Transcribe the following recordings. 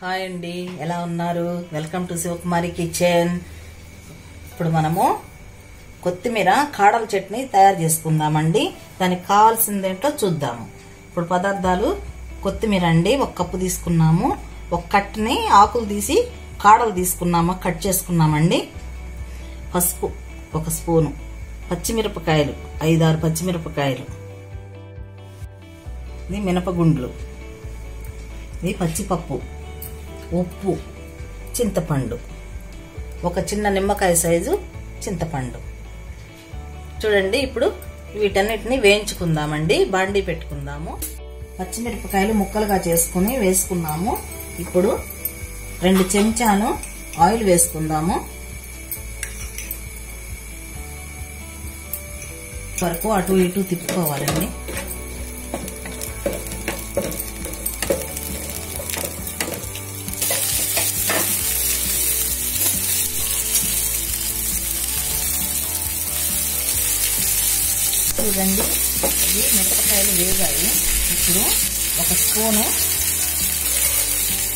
Hi అండి, ఎలా ఉన్నారు? Welcome to Shiva Kumari kitchen. ఇప్పుడు మనము కొత్తిమీర కాడల చట్నీ తయారు చేసుకుందామండి. దానికి కావాల్సింది ఏంటో చూద్దాము. ఇప్పుడు పదార్థాలు: కొత్తిమీర అండి 1 కప్పు తీసుకున్నాము. 1 కట్టని ఆకులు తీసి కాడలు తీసుకున్నాము, కట్ చేసుకున్నామండి. పసుపు 1 స్పూను, పచ్చిమిరపకాయలు 5-6 పచ్చిమిరపకాయలు, ఇది మినపగుండ్లు, ఇది పచ్చిపప్పు, ఉప్పు, చింతపండు, 1 చిన్న నిమ్మకాయ సైజు చింతపండు. చూడండి, ఇప్పుడు వీటన్నిటిని వేయించుకుందామండి. బాండీ పెట్టుకుందాము. పచ్చిమిరపకాయలు ముక్కలుగా చేసుకుని వేసుకున్నాము. ఇప్పుడు 2 చెంచాలు ఆయిల్ వేసుకుందాము. వరకు అటు ఇటు తిప్పుకోవాలండి. చూడండి, ఇది మిరపకాయలు వేగాయి. ఇప్పుడు 1 స్పూను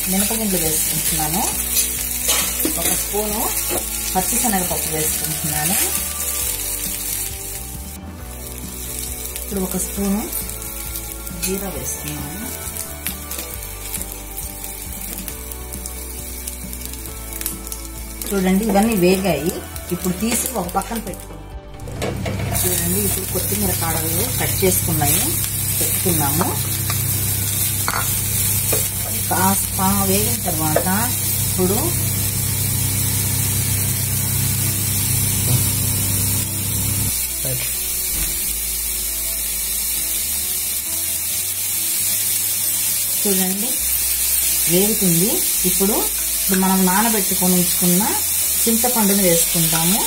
మినపగుండ్లు వేసుకుంటున్నాను. 1 స్పూను పచ్చిశనగపప్పు వేసుకుంటున్నాను. ఇప్పుడు 1 స్పూను జీరా వేసుకున్నాను. చూడండి, ఇవన్నీ వేగాయి. ఇప్పుడు తీసి ఒక పక్కన పెట్టుకున్నాం. చూడండి, ఇప్పుడు కొత్తిమీర కాడలు కట్ చేసుకున్నాయి పెట్టుకున్నాము. కాస్త వేగిన తర్వాత ఇప్పుడు చూడండి వేగుతుంది. ఇప్పుడు మనం నానబెట్టుకొని ఉంచుకున్న చింతపండుని వేసుకుంటాము.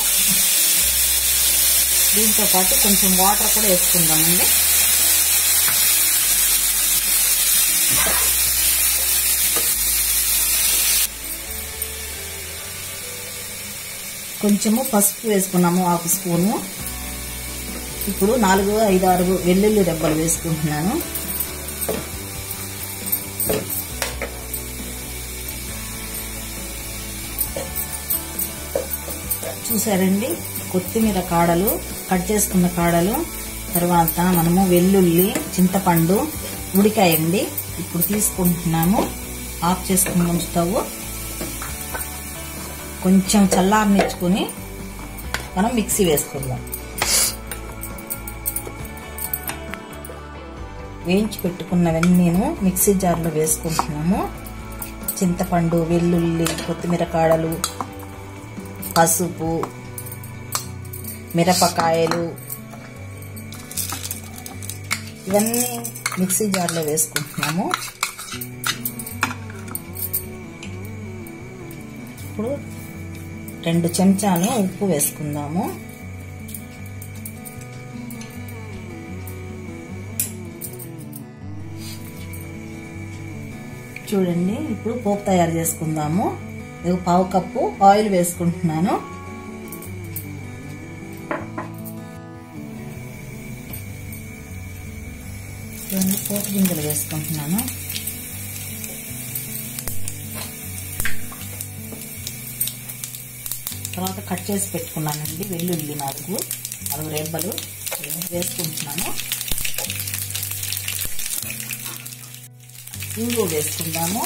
దీంతో పాటు కొంచెం వాటర్ కూడా వేసుకుందామండి. కొంచెము పసుపు వేసుకున్నాము, 1 స్పూను. ఇప్పుడు 4-5-6 వెల్లుల్లి రెబ్బలు వేసుకుంటున్నాను. చూసారండి, కొత్తిమీర కాడలు కట్ చేసుకున్న కాడలు, తర్వాత మనము వెల్లుల్లి, చింతపండు, ఉడికాయండి. ఇప్పుడు తీసుకుంటున్నాము. ఆఫ్ చేసుకున్నాము స్టవ్. కొంచెం చల్లారనిచ్చుకుని మనం మిక్సీ వేసుకుందాం. వేయించి పెట్టుకున్నవన్నీ నేను మిక్సీ జార్లో వేసుకుంటున్నాము. చింతపండు, వెల్లుల్లి, కొత్తిమీర కాడలు, పసుపు, మిరపకాయలు, ఇవన్నీ మిక్సీ జార్లో వేసుకుంటున్నాము. ఇప్పుడు 2 చెంచాలు ఉప్పు వేసుకుందాము. చూడండి, ఇప్పుడు పోపు తయారు చేసుకుందాము. 1/4 కప్పు ఆయిల్ వేసుకుంటున్నాను. పోపు గింజలు వేసుకుంటున్నాను. తర్వాత కట్ చేసి పెట్టుకున్నానండి వెల్లుల్లి 4 రెబ్బలు వేసుకుంటున్నాను. ఇంగు వేసుకుందాము.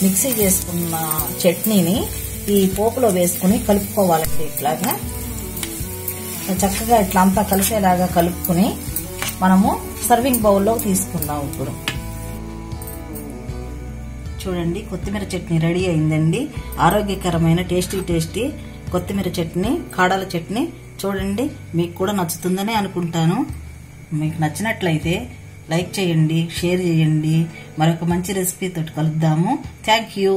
మిక్సీ చేసుకున్న చట్నీని ఈ పోపులో వేసుకుని కలుపుకోవాలండి. ఇట్లాగా చక్కగా ఇట్లా అంతా కలిసేలాగా కలుపుకుని మనము సర్వింగ్ బౌల్లో తీసుకుందాం. ఇప్పుడు చూడండి, కొత్తిమీర చట్నీ రెడీ అయిందండి. ఆరోగ్యకరమైన టేస్టీ కొత్తిమీర చట్నీ, కాడల చట్నీ. చూడండి, మీకు కూడా నచ్చుతుందని అనుకుంటాను. మీకు నచ్చినట్లయితే లైక్ చేయండి, షేర్ చేయండి. మరొక మంచి రెసిపీ తోటి కలుద్దాము. Thank you.